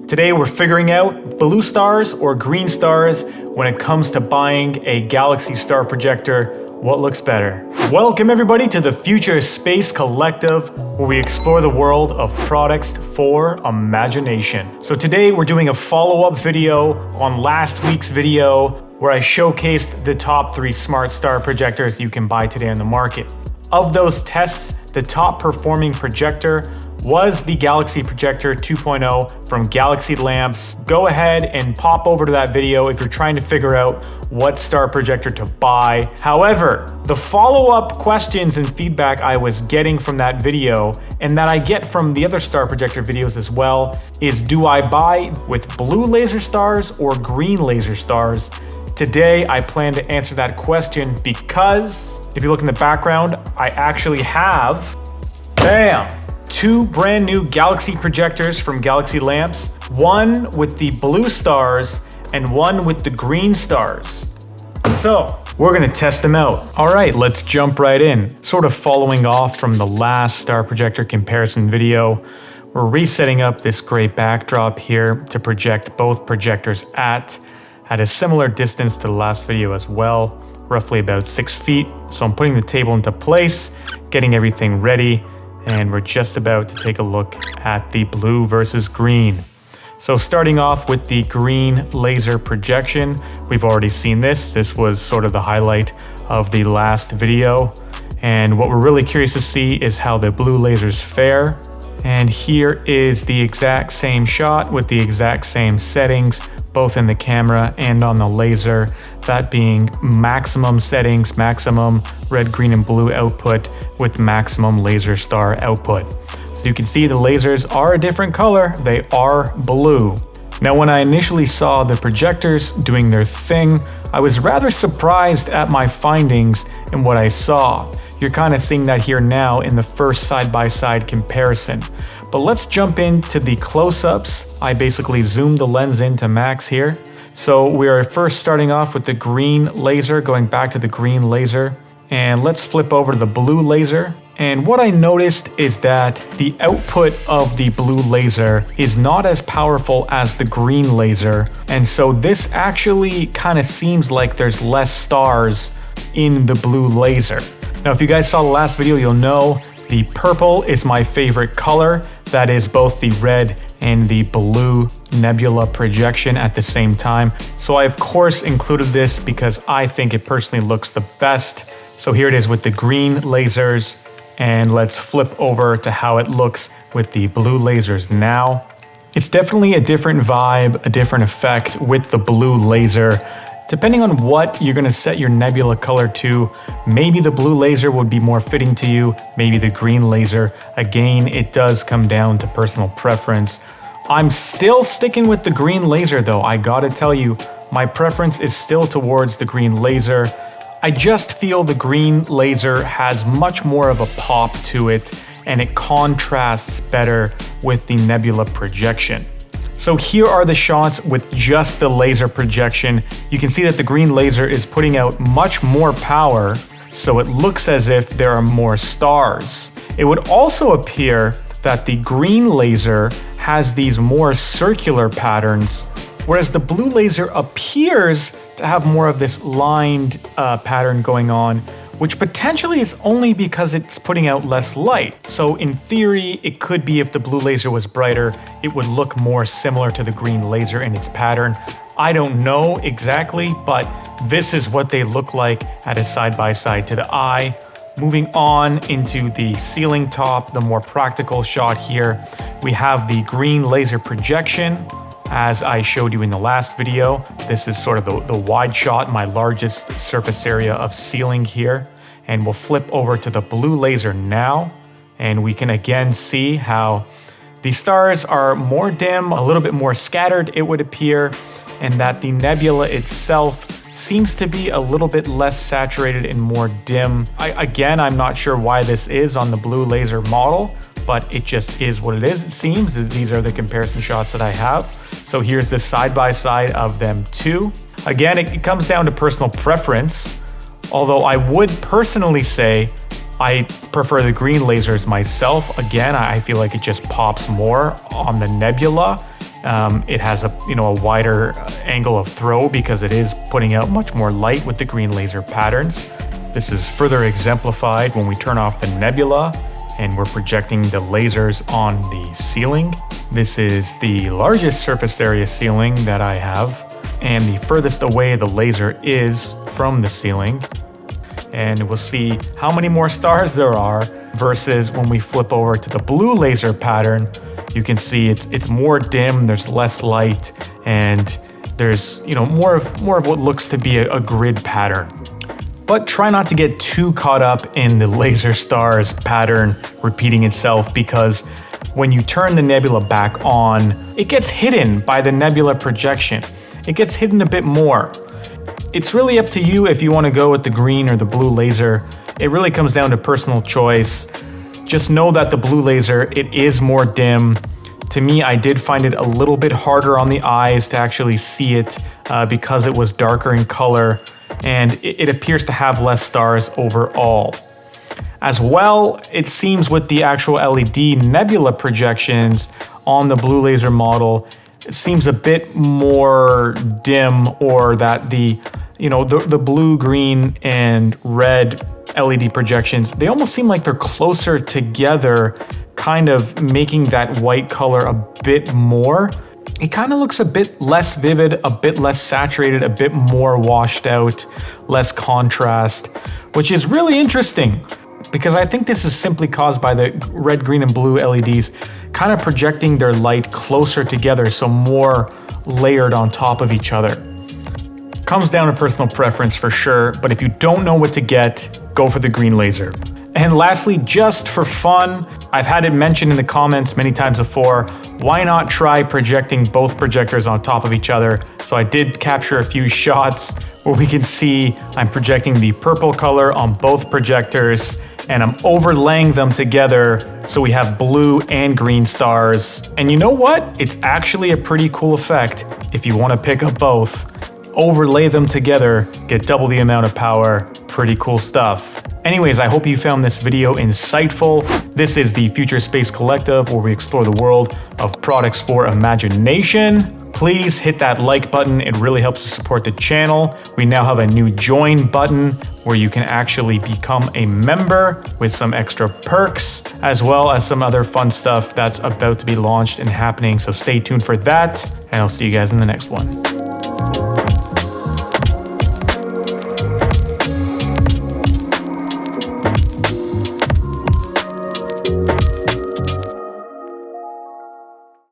Today we're figuring out blue stars or green stars when it comes to buying a Galaxy Star Projector. What looks better? Welcome everybody to the Future Space Collective, where we explore the world of products for imagination. So today we're doing a follow-up video on last week's video where I showcased the top 3 smart star projectors you can buy today on the market. Of those tests, the top performing projector was the Galaxy Projector 2.0 from Galaxy Lamps. Go ahead and pop over to that video if you're trying to figure out what star projector to buy. However, the follow-up questions and feedback I was getting from that video, and that I get from the other star projector videos as well, is do I buy with blue laser stars or green laser stars? Today, I plan to answer that question because if you look in the background, I actually have, bam! 2 brand new Galaxy projectors from Galaxy Lamps, one with the blue stars and one with the green stars. So we're gonna test them out. All right, let's jump right in. Sort of following off from the last star projector comparison video, we're resetting up this gray backdrop here to project both projectors at a similar distance to the last video as well, roughly about 6 feet. So I'm putting the table into place, getting everything ready, and we're just about to take a look at the blue versus green. So starting off with the green laser projection, we've already seen this. This was sort of the highlight of the last video. And what we're really curious to see is how the blue lasers fare. And here is the exact same shot with the exact same settings, both in the camera and on the laser, that being maximum settings, maximum red, green, and blue output with maximum laser star output. So you can see the lasers are a different color, they are blue. Now when I initially saw the projectors doing their thing, I was rather surprised at my findings and what I saw. You're kind of seeing that here now in the first side-by-side comparison. But let's jump into the close-ups. I basically zoomed the lens into max here. So we are first starting off with the green laser, going back to the green laser. And let's flip over to the blue laser. And what I noticed is that the output of the blue laser is not as powerful as the green laser. And so this actually kind of seems like there's less stars in the blue laser. Now, if you guys saw the last video, you'll know the purple is my favorite color. That is both the red and the blue Nebula projection at the same time. So I, of course, included this because I think it personally looks the best. So here it is with the green lasers. And let's flip over to how it looks with the blue lasers now. It's definitely a different vibe, a different effect with the blue laser. Depending on what you're gonna set your Nebula color to, maybe the blue laser would be more fitting to you, maybe the green laser. Again, it does come down to personal preference. I'm still sticking with the green laser though. I gotta tell you, my preference is still towards the green laser. I just feel the green laser has much more of a pop to it and it contrasts better with the Nebula projection. So here are the shots with just the laser projection. You can see that the green laser is putting out much more power, so it looks as if there are more stars. It would also appear that the green laser has these more circular patterns, whereas the blue laser appears to have more of this lined pattern going on, which potentially is only because it's putting out less light. So in theory, it could be if the blue laser was brighter, it would look more similar to the green laser in its pattern. I don't know exactly, but this is what they look like at a side-by-side to the eye. Moving on into the ceiling top, the more practical shot here, we have the green laser projection. As I showed you in the last video, this is sort of the wide shot, my largest surface area of ceiling here. And we'll flip over to the blue laser now, and we can again see how the stars are more dim, a little bit more scattered, it would appear, and that the nebula itself seems to be a little bit less saturated and more dim. I'm not sure why this is on the blue laser model, but it just is what it is, it seems. These are the comparison shots that I have. So here's the side-by-side of them two. Again, it comes down to personal preference, although I would personally say I prefer the green lasers myself. Again, I feel like it just pops more on the Nebula, It has a wider angle of throw because it is putting out much more light with the green laser patterns. This is further exemplified when we turn off the Nebula and we're projecting the lasers on the ceiling. This is the largest surface area ceiling that I have, and the furthest away the laser is from the ceiling. And we'll see how many more stars there are versus when we flip over to the blue laser pattern. You can see it's more dim, there's less light, and there's more of what looks to be a grid pattern. But try not to get too caught up in the laser stars pattern repeating itself, because when you turn the Nebula back on, it gets hidden by the Nebula projection. It gets hidden a bit more. It's really up to you if you want to go with the green or the blue laser. It really comes down to personal choice. Just know that the blue laser, it is more dim. To me, I did find it a little bit harder on the eyes to actually see it because it was darker in color, and it appears to have less stars overall. As well, it seems with the actual LED Nebula projections on the blue laser model, it seems a bit more dim, or that the blue, green, and red LED projections, they almost seem like they're closer together, kind of making that white color a bit more. It kind of looks a bit less vivid, a bit less saturated, a bit more washed out, less contrast, which is really interesting because I think this is simply caused by the red, green, and blue LEDs kind of projecting their light closer together, so more layered on top of each other. Comes down to personal preference for sure, but if you don't know what to get, go for the green laser. And lastly, just for fun, I've had it mentioned in the comments many times before, why not try projecting both projectors on top of each other? So I did capture a few shots where we can see I'm projecting the purple color on both projectors, and I'm overlaying them together so we have blue and green stars. And you know what? It's actually a pretty cool effect if you want to pick up both. Overlay them together, get double the amount of power. Pretty cool stuff. Anyways, I hope you found this video insightful. This is the Future Space Collective, where we explore the world of products for imagination. Please hit that like button, it really helps to support the channel. We now have a new join button where you can actually become a member with some extra perks, as well as some other fun stuff that's about to be launched and happening. So stay tuned for that, and I'll see you guys in the next one.